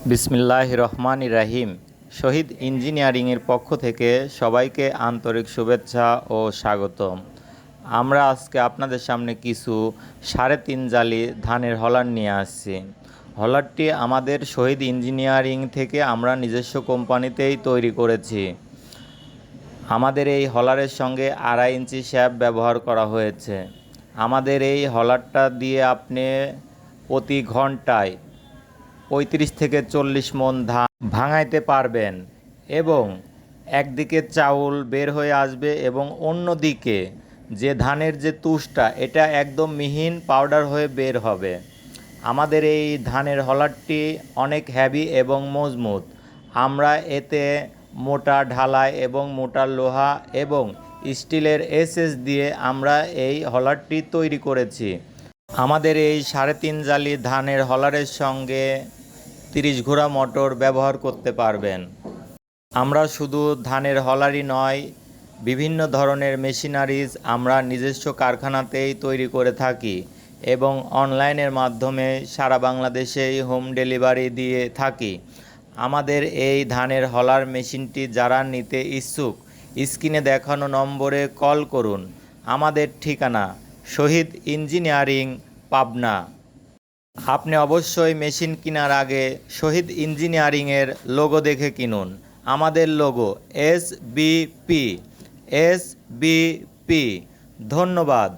বিসমিল্লাহির রহমানির রহিম। শহীদ ইঞ্জিনিয়ারিংয়ের পক্ষ থেকে সবাইকে আন্তরিক শুভেচ্ছা ও স্বাগতম। আমরা আজকে আপনাদের সামনে কিছু 3.5 জালি ধানের হলার নিয়ে আসছি। হলারটি আমাদের শহীদ ইঞ্জিনিয়ারিং থেকে আমরা নিজস্ব কোম্পানিতেই তৈরি করেছি। আমাদের এই হলারের সঙ্গে 2.5 ইঞ্চি শ্যাফট ব্যবহার করা হয়েছে। আমাদের এই হলারটা দিয়ে আপনি প্রতি ঘন্টায় 35 থেকে 40 মণ ধান ভাঙাইতে পারবেন এবং একদিকে চাউল বের হয়ে আসবে এবং অন্যদিকে যে ধানের যে তুষটা এটা একদম মিহিন পাউডার হয়ে বের হবে। আমাদের এই ধানের হলারটি অনেক হেভি এবং মজবুত। আমরা এতে মোটা ঢালাই এবং মোটা লোহা এবং স্টিলের এসএস দিয়ে আমরা এই হলারটি তৈরি করেছি। আমাদের এই 3.5 জালি ধানের হলারের সঙ্গে 30 ঘোড়া মোটর ব্যবহার করতে পারবেন। আমরা শুধু ধানের হলারই নয়, বিভিন্ন ধরনের মেশিনারিজ আমরা নিজস্ব কারখানাতেই তৈরি করে থাকি এবং অনলাইনের মাধ্যমে সারা বাংলাদেশেই হোম ডেলিভারি দিয়ে থাকি। আমাদের এই ধানের হলার মেশিনটি যারা নিতে ইচ্ছুক স্ক্রিনে দেখানো নম্বরে কল করুন। আমাদের ঠিকানা শহীদ ইঞ্জিনিয়ারিং, পাবনা। আপনি অবশ্যই মেশিন কেনার আগে শহীদ ইঞ্জিনিয়ারিংয়ের লোগো দেখে কিনুন। আমাদের লোগো SBP। ধন্যবাদ।